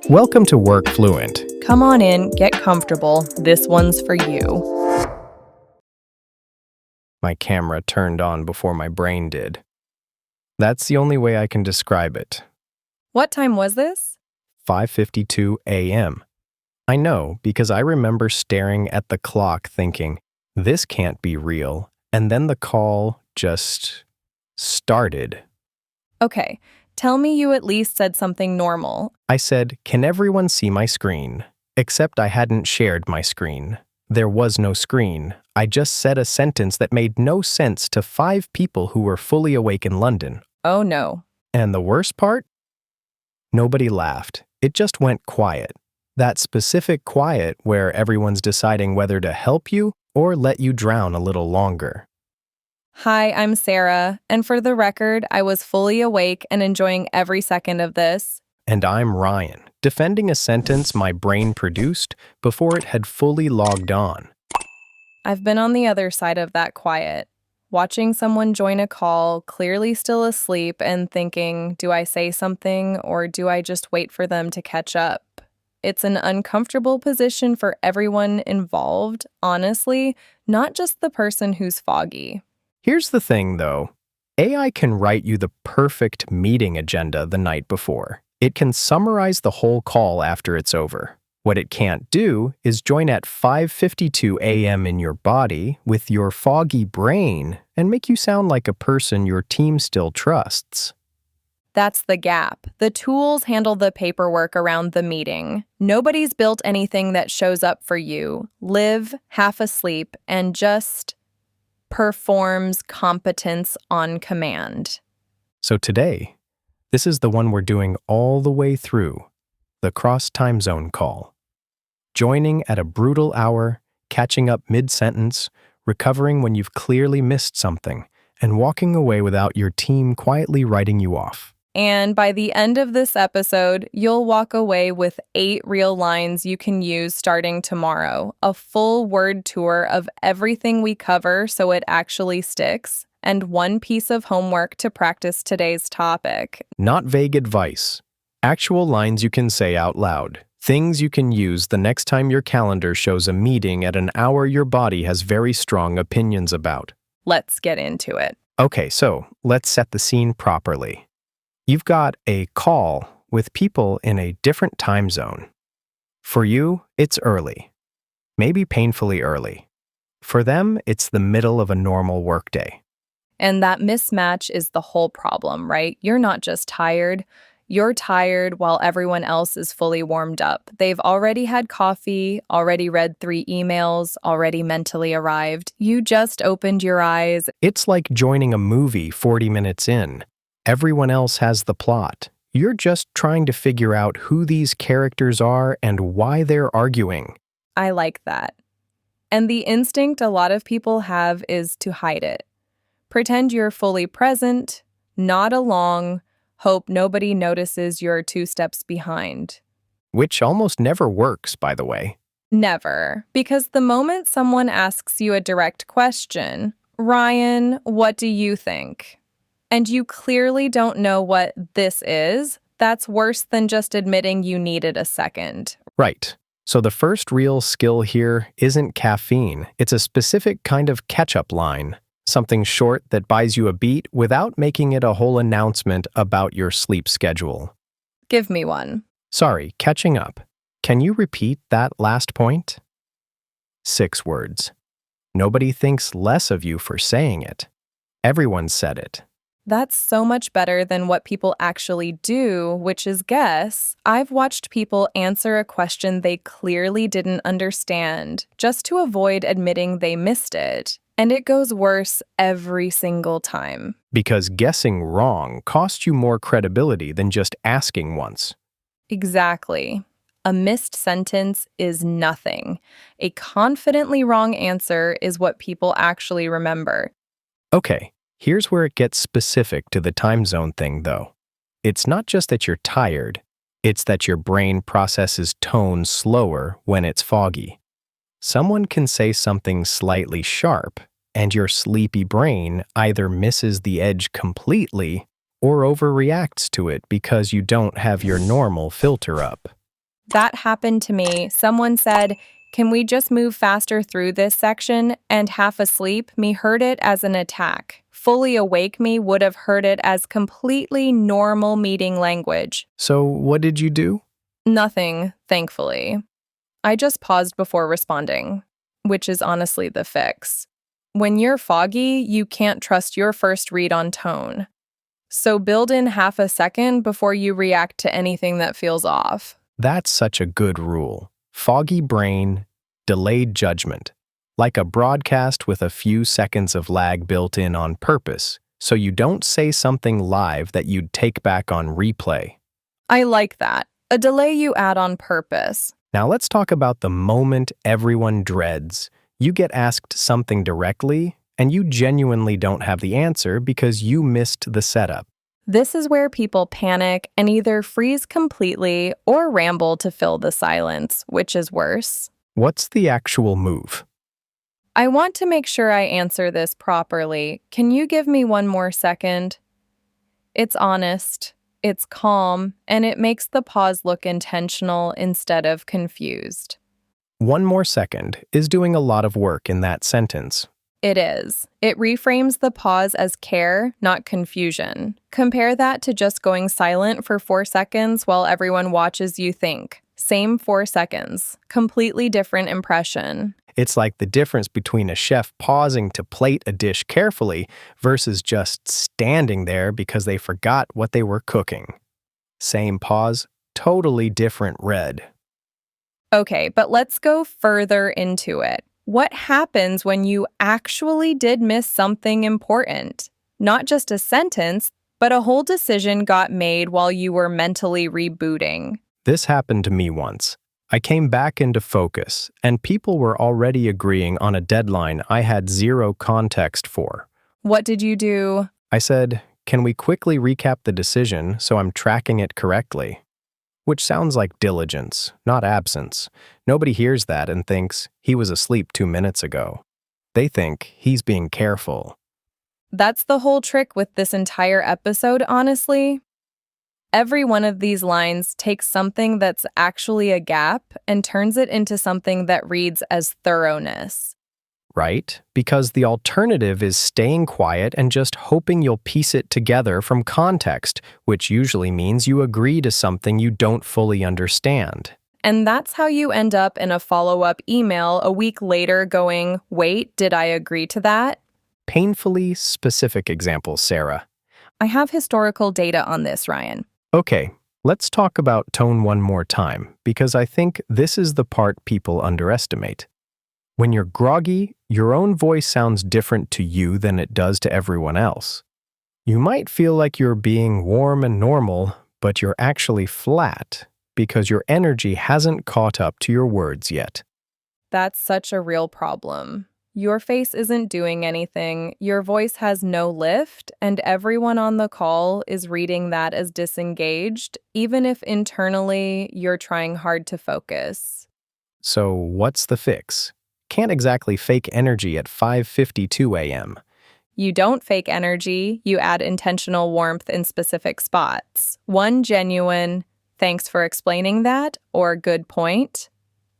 Welcome to Work Fluent. Come on in, get comfortable. This one's for you. My camera turned on before my brain did. That's the only way I can describe it. What time was this? 5:52 a.m. I know because I remember staring at the clock thinking, this can't be real, and then the call just started. Okay, tell me you at least said something normal. I said, "Can everyone see my screen?" Except I hadn't shared my screen. There was no screen. I just said a sentence that made no sense to 5 people who were fully awake in London. Oh no. And the worst part? Nobody laughed. It just went quiet. That specific quiet where everyone's deciding whether to help you or let you drown a little longer. Hi, I'm Sarah, and for the record, I was fully awake and enjoying every second of this. And I'm Ryan, defending a sentence my brain produced before it had fully logged on. I've been on the other side of that quiet, watching someone join a call, clearly still asleep, and thinking, do I say something or do I just wait for them to catch up? It's an uncomfortable position for everyone involved, honestly, not just the person who's foggy. Here's the thing, though. AI can write you the perfect meeting agenda the night before. It can summarize the whole call after it's over. What it can't do is join at 5:52 a.m. in your body with your foggy brain and make you sound like a person your team still trusts. That's the gap. The tools handle the paperwork around the meeting. Nobody's built anything that shows up for you, live half asleep, and just performs competence on command. So today, this is the one we're doing all the way through, the cross-timezone call. Joining at a brutal hour, catching up mid-sentence, recovering when you've clearly missed something, and walking away without your team quietly writing you off. And by the end of this episode, you'll walk away with 8 real lines you can use starting tomorrow, a full word tour of everything we cover so it actually sticks, and 1 piece of homework to practice today's topic. Not vague advice. Actual lines you can say out loud. Things you can use the next time your calendar shows a meeting at an hour your body has very strong opinions about. Let's get into it. Okay, so let's set the scene properly. You've got a call with people in a different time zone. For you, it's early. Maybe painfully early. For them, it's the middle of a normal workday. And that mismatch is the whole problem, right? You're not just tired. You're tired while everyone else is fully warmed up. They've already had coffee, already read 3 emails, already mentally arrived. You just opened your eyes. It's like joining a movie 40 minutes in. Everyone else has the plot. You're just trying to figure out who these characters are and why they're arguing. I like that. And the instinct a lot of people have is to hide it. Pretend you're fully present, nod along, hope nobody notices you're 2 steps behind. Which almost never works, by the way. Never. Because the moment someone asks you a direct question, Ryan, what do you think? And you clearly don't know what this is, that's worse than just admitting you needed a second. Right. So the first real skill here isn't caffeine. It's a specific kind of catch-up line. Something short that buys you a beat without making it a whole announcement about your sleep schedule. Give me one. Sorry, catching up. Can you repeat that last point? 6 words. Nobody thinks less of you for saying it. Everyone said it. That's so much better than what people actually do, which is guess. I've watched people answer a question they clearly didn't understand just to avoid admitting they missed it. And it goes worse every single time. Because guessing wrong costs you more credibility than just asking once. Exactly. A missed sentence is nothing. A confidently wrong answer is what people actually remember. Okay. Here's where it gets specific to the time zone thing, though. It's not just that you're tired, it's that your brain processes tone slower when it's foggy. Someone can say something slightly sharp, and your sleepy brain either misses the edge completely or overreacts to it because you don't have your normal filter up. That happened to me. Someone said, "Can we just move faster through this section?" And half asleep, me heard it as an attack. Fully awake me would have heard it as completely normal meeting language. So, what did you do? Nothing, thankfully. I just paused before responding, which is honestly the fix. When you're foggy, you can't trust your first read on tone. So build in half a second before you react to anything that feels off. That's such a good rule. Foggy brain, delayed judgment. Like a broadcast with a few seconds of lag built in on purpose, so you don't say something live that you'd take back on replay. I like that. A delay you add on purpose. Now let's talk about the moment everyone dreads. You get asked something directly, and you genuinely don't have the answer because you missed the setup. This is where people panic and either freeze completely or ramble to fill the silence, which is worse. What's the actual move? I want to make sure I answer this properly. Can you give me one more second? It's honest, it's calm, and it makes the pause look intentional instead of confused. One more second is doing a lot of work in that sentence. It is. It reframes the pause as care, not confusion. Compare that to just going silent for 4 seconds while everyone watches you think. Same 4 seconds. Completely different impression. It's like the difference between a chef pausing to plate a dish carefully versus just standing there because they forgot what they were cooking. Same pause, totally different red. Okay, but let's go further into it. What happens when you actually did miss something important? Not just a sentence, but a whole decision got made while you were mentally rebooting. This happened to me once. I came back into focus, and people were already agreeing on a deadline I had zero context for. What did you do? I said, "Can we quickly recap the decision so I'm tracking it correctly?" Which sounds like diligence, not absence. Nobody hears that and thinks he was asleep 2 minutes ago. They think he's being careful. That's the whole trick with this entire episode, honestly. Every one of these lines takes something that's actually a gap and turns it into something that reads as thoroughness. Right? Because the alternative is staying quiet and just hoping you'll piece it together from context, which usually means you agree to something you don't fully understand. And that's how you end up in a follow-up email a week later going, "Wait, did I agree to that?" Painfully specific examples, Sarah. I have historical data on this, Ryan. Okay, let's talk about tone one more time, because I think this is the part people underestimate. When you're groggy, your own voice sounds different to you than it does to everyone else. You might feel like you're being warm and normal, but you're actually flat because your energy hasn't caught up to your words yet. That's such a real problem. Your face isn't doing anything, your voice has no lift, and everyone on the call is reading that as disengaged, even if internally you're trying hard to focus. So what's the fix? Can't exactly fake energy at 5:52 a.m. You don't fake energy, you add intentional warmth in specific spots. One genuine, "Thanks for explaining that," or "Good point,"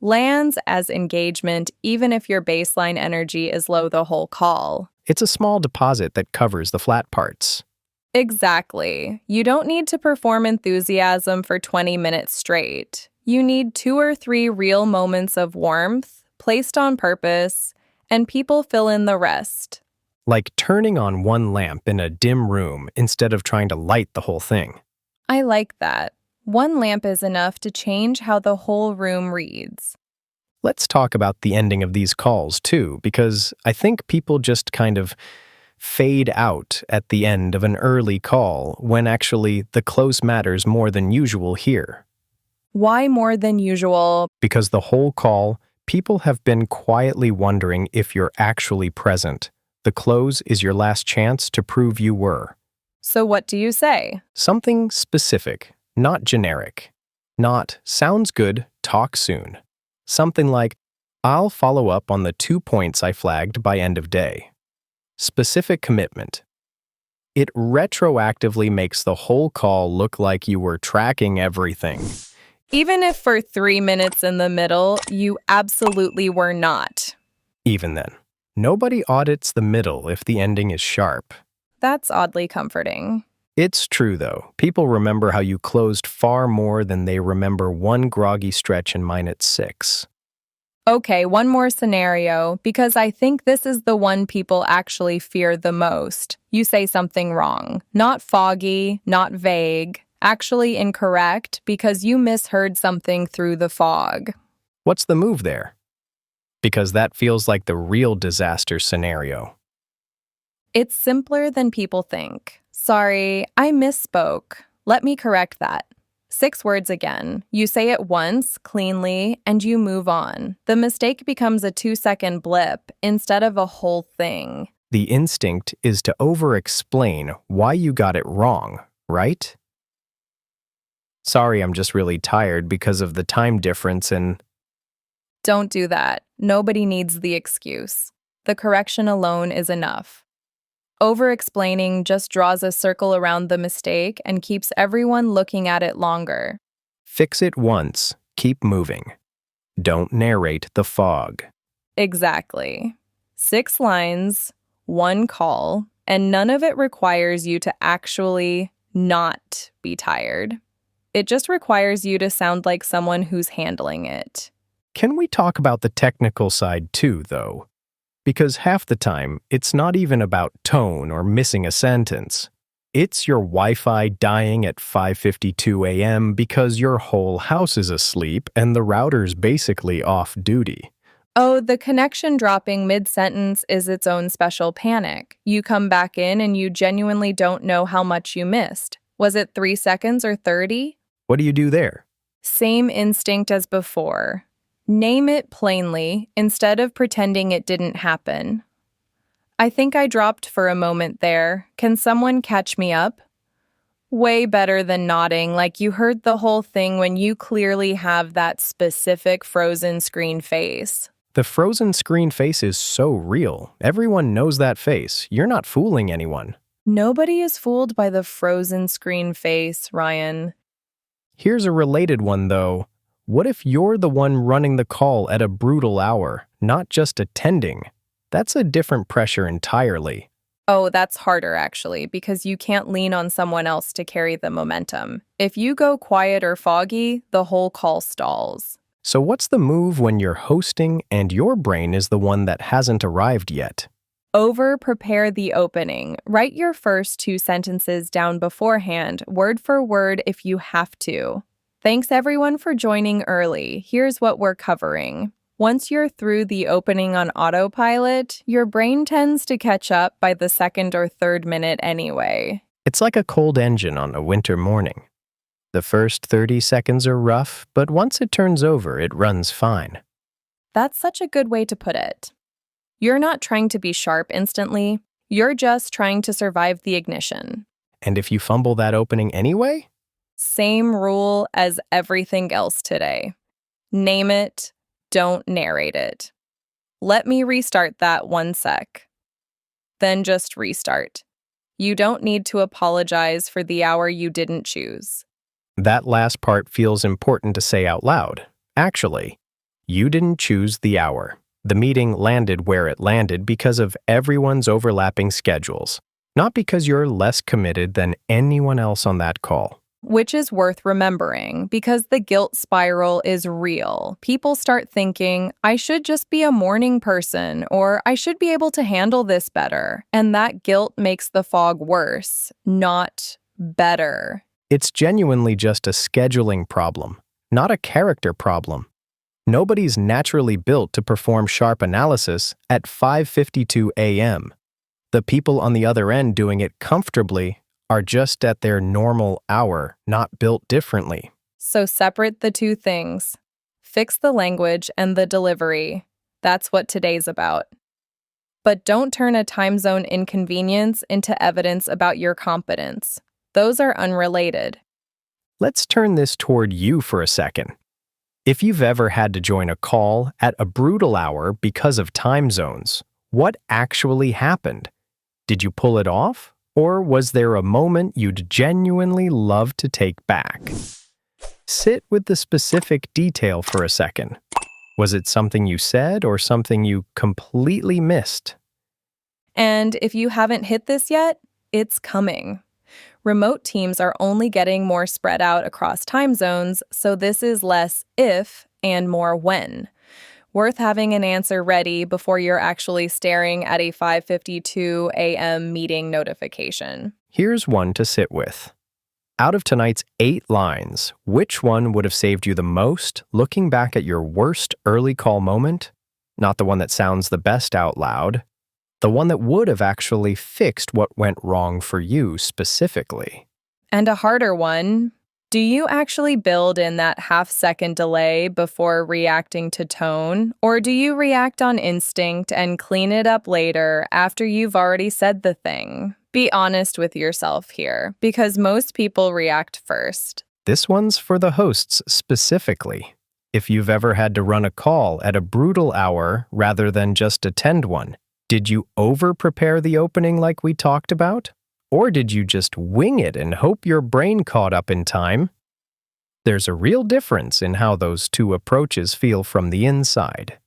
lands as engagement even if your baseline energy is low the whole call. It's a small deposit that covers the flat parts. Exactly. You don't need to perform enthusiasm for 20 minutes straight. You need 2 or 3 real moments of warmth, placed on purpose, and people fill in the rest. Like turning on one lamp in a dim room instead of trying to light the whole thing. I like that. One lamp is enough to change how the whole room reads. Let's talk about the ending of these calls too, because I think people just kind of fade out at the end of an early call when actually the close matters more than usual here. Why more than usual? Because the whole call, people have been quietly wondering if you're actually present. The close is your last chance to prove you were. So what do you say? Something specific, not generic. Not, "Sounds good, talk soon." Something like, "I'll follow up on the 2 points I flagged by end of day." Specific commitment. It retroactively makes the whole call look like you were tracking everything. Even if for 3 minutes in the middle, you absolutely were not. Even then, nobody audits the middle if the ending is sharp. That's oddly comforting. It's true, though. People remember how you closed far more than they remember one groggy stretch in mine at 6. Okay, one more scenario, because I think this is the one people actually fear the most. You say something wrong. Not foggy, not vague. Actually incorrect because you misheard something through the fog. What's the move there? Because that feels like the real disaster scenario. It's simpler than people think. Sorry, I misspoke. Let me correct that. 6 words again. You say it once, cleanly, and you move on. The mistake becomes a 2-second blip instead of a whole thing. The instinct is to over-explain why you got it wrong, right? Sorry, I'm just really tired because of the time difference and... Don't do that. Nobody needs the excuse. The correction alone is enough. Over-explaining just draws a circle around the mistake and keeps everyone looking at it longer. Fix it once, keep moving. Don't narrate the fog. Exactly. 6 lines, 1 call, and none of it requires you to actually not be tired. It just requires you to sound like someone who's handling it. Can we talk about the technical side too, though? Because half the time, it's not even about tone or missing a sentence. It's your Wi-Fi dying at 5:52 a.m. because your whole house is asleep and the router's basically off duty. Oh, the connection dropping mid-sentence is its own special panic. You come back in and you genuinely don't know how much you missed. Was it 3 seconds or 30? What do you do there? Same instinct as before. Name it plainly instead of pretending it didn't happen. I think I dropped for a moment there. Can someone catch me up? Way better than nodding like you heard the whole thing when you clearly have that specific frozen screen face. The frozen screen face is so real. Everyone knows that face. You're not fooling anyone. Nobody is fooled by the frozen screen face, Ryan. Here's a related one, though. What if you're the one running the call at a brutal hour, not just attending? That's a different pressure entirely. Oh, that's harder actually, because you can't lean on someone else to carry the momentum. If you go quiet or foggy, the whole call stalls. So what's the move when you're hosting and your brain is the one that hasn't arrived yet? Over-prepare the opening. Write your first 2 sentences down beforehand, word for word if you have to. Thanks everyone for joining early. Here's what we're covering. Once you're through the opening on autopilot, your brain tends to catch up by the 2nd or 3rd minute anyway. It's like a cold engine on a winter morning. The first 30 seconds are rough, but once it turns over, it runs fine. That's such a good way to put it. You're not trying to be sharp instantly. You're just trying to survive the ignition. And if you fumble that opening anyway? Same rule as everything else today. Name it, don't narrate it. Let me restart that 1 sec. Then just restart. You don't need to apologize for the hour you didn't choose. That last part feels important to say out loud. Actually, you didn't choose the hour. The meeting landed where it landed because of everyone's overlapping schedules, not because you're less committed than anyone else on that call. Which is worth remembering because the guilt spiral is real. People start thinking, I should just be a morning person, or I should be able to handle this better. And that guilt makes the fog worse, not better. It's genuinely just a scheduling problem, not a character problem. Nobody's naturally built to perform sharp analysis at 5:52 a.m. The people on the other end doing it comfortably are just at their normal hour, not built differently. So separate the 2 things. Fix the language and the delivery. That's what today's about. But don't turn a time zone inconvenience into evidence about your competence. Those are unrelated. Let's turn this toward you for a second. If you've ever had to join a call at a brutal hour because of time zones, what actually happened? Did you pull it off? Or was there a moment you'd genuinely love to take back? Sit with the specific detail for a second. Was it something you said or something you completely missed? And if you haven't hit this yet, it's coming. Remote teams are only getting more spread out across time zones, so this is less if and more when. Worth having an answer ready before you're actually staring at a 5:52 a.m. meeting notification. Here's one to sit with. Out of tonight's 8 lines, which one would have saved you the most looking back at your worst early call moment? Not the one that sounds the best out loud. The one that would have actually fixed what went wrong for you specifically. And a harder one. Do you actually build in that half-second delay before reacting to tone, or do you react on instinct and clean it up later after you've already said the thing? Be honest with yourself here, because most people react first. This one's for the hosts specifically. If you've ever had to run a call at a brutal hour rather than just attend one, did you over-prepare the opening like we talked about? Or did you just wing it and hope your brain caught up in time? There's a real difference in how those two approaches feel from the inside.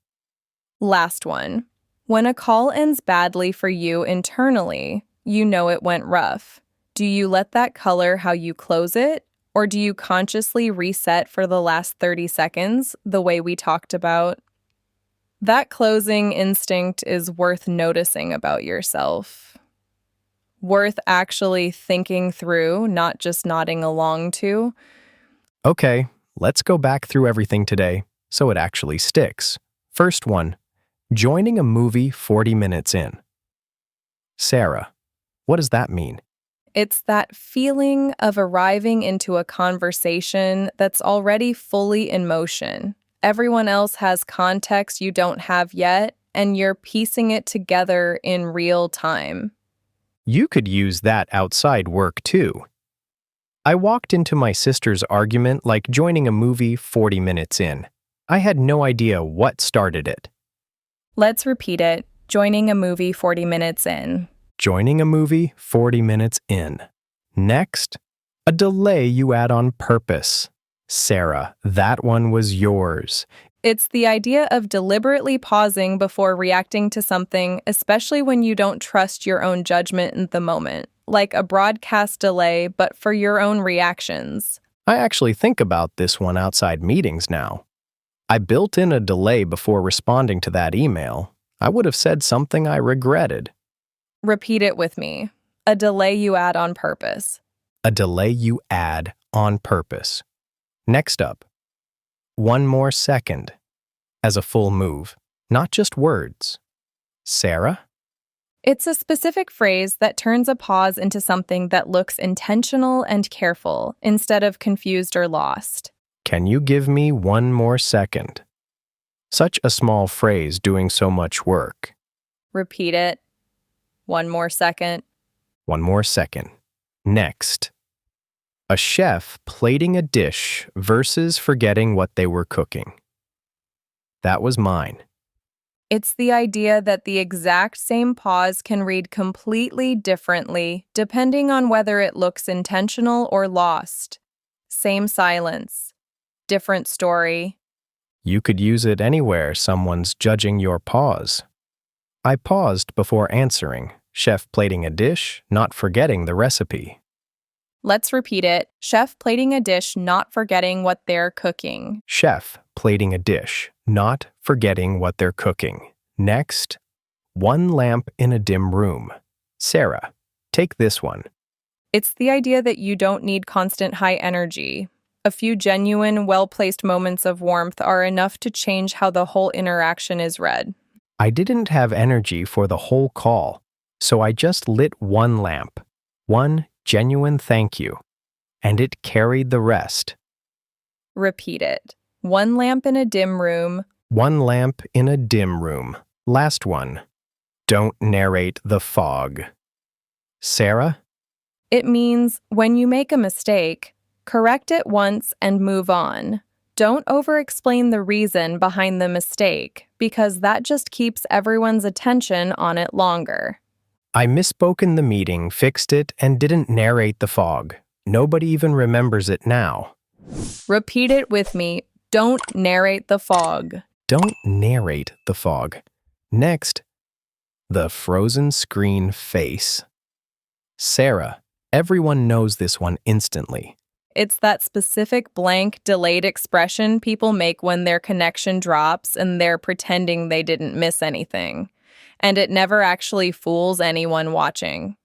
Last one. When a call ends badly for you internally, you know it went rough. Do you let that color how you close it? Or do you consciously reset for the last 30 seconds, the way we talked about? That closing instinct is worth noticing about yourself. Worth actually thinking through, not just nodding along to. Okay, let's go back through everything today so it actually sticks. First one, joining a movie 40 minutes in. Sarah, what does that mean? It's that feeling of arriving into a conversation that's already fully in motion. Everyone else has context you don't have yet, and you're piecing it together in real time. You could use that outside work too. I walked into my sister's argument like joining a movie 40 minutes in. I had no idea what started it. Let's repeat it. Joining a movie 40 minutes in. Joining a movie 40 minutes in. Next, a delay you add on purpose. Sarah, that one was yours. It's the idea of deliberately pausing before reacting to something, especially when you don't trust your own judgment in the moment, like a broadcast delay, but for your own reactions. I actually think about this one outside meetings now. I built in a delay before responding to that email. I would have said something I regretted. Repeat it with me. A delay you add on purpose. A delay you add on purpose. Next up, one more second, as a full move, not just words. Sarah? It's a specific phrase that turns a pause into something that looks intentional and careful instead of confused or lost. Can you give me one more second? Such a small phrase doing so much work. Repeat it. One more second. One more second. Next. A chef plating a dish versus forgetting what they were cooking. That was mine. It's the idea that the exact same pause can read completely differently depending on whether it looks intentional or lost. Same silence. Different story. You could use it anywhere someone's judging your pause. I paused before answering, chef plating a dish, not forgetting the recipe. Let's repeat it. Chef plating a dish, not forgetting what they're cooking. Chef plating a dish, not forgetting what they're cooking. Next, one lamp in a dim room. Sarah, take this one. It's the idea that you don't need constant high energy. A few genuine, well-placed moments of warmth are enough to change how the whole interaction is read. I didn't have energy for the whole call, so I just lit one lamp. One genuine thank you. And it carried the rest. Repeat it. One lamp in a dim room. One lamp in a dim room. Last one. Don't narrate the fog. Sarah? It means when you make a mistake, correct it once and move on. Don't over-explain the reason behind the mistake, because that just keeps everyone's attention on it longer. I misspoke in the meeting, fixed it, and didn't narrate the fog. Nobody even remembers it now. Repeat it with me. Don't narrate the fog. Don't narrate the fog. Next, the frozen screen face. Sarah, everyone knows this one instantly. It's that specific blank, delayed expression people make when their connection drops and they're pretending they didn't miss anything. And it never actually fools anyone watching.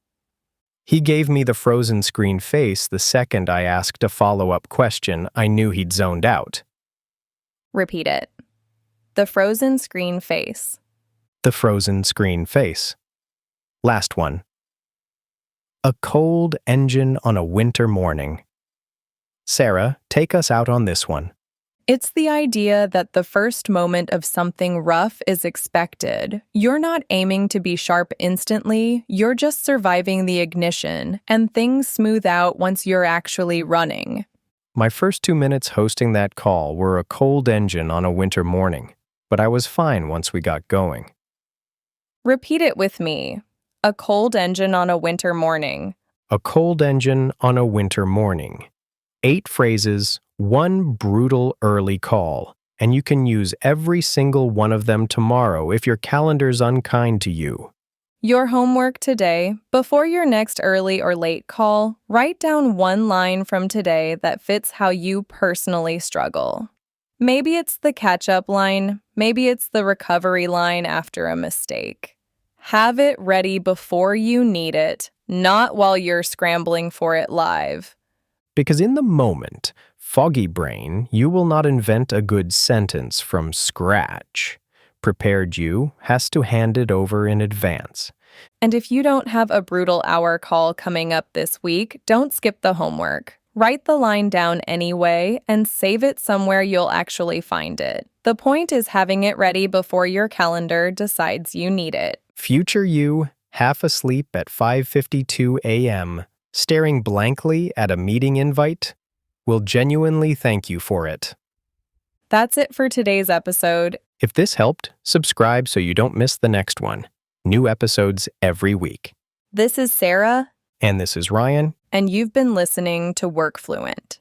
He gave me the frozen screen face the second I asked a follow-up question. I knew he'd zoned out. Repeat it. The frozen screen face. The frozen screen face. Last one. A cold engine on a winter morning. Sarah, take us out on this one. It's the idea that the first moment of something rough is expected. You're not aiming to be sharp instantly, you're just surviving the ignition, and things smooth out once you're actually running. My first 2 minutes hosting that call were a cold engine on a winter morning, but I was fine once we got going. Repeat it with me. A cold engine on a winter morning. A cold engine on a winter morning. 8 phrases, 1 brutal early call, and you can use every single one of them tomorrow if your calendar's unkind to you. Your homework today, before your next early or late call, write down 1 line from today that fits how you personally struggle. Maybe it's the catch-up line, maybe it's the recovery line after a mistake. Have it ready before you need it, not while you're scrambling for it live. Because in the moment, foggy brain, you will not invent a good sentence from scratch. Prepared you has to hand it over in advance. And if you don't have a brutal hour call coming up this week, don't skip the homework. Write the line down anyway and save it somewhere you'll actually find it. The point is having it ready before your calendar decides you need it. Future you, half asleep at 5:52 a.m., staring blankly at a meeting invite, will genuinely thank you for it. That's it for today's episode. If this helped, subscribe so you don't miss the next one. New episodes every week. This is Sarah. And this is Ryan. And you've been listening to Work Fluent.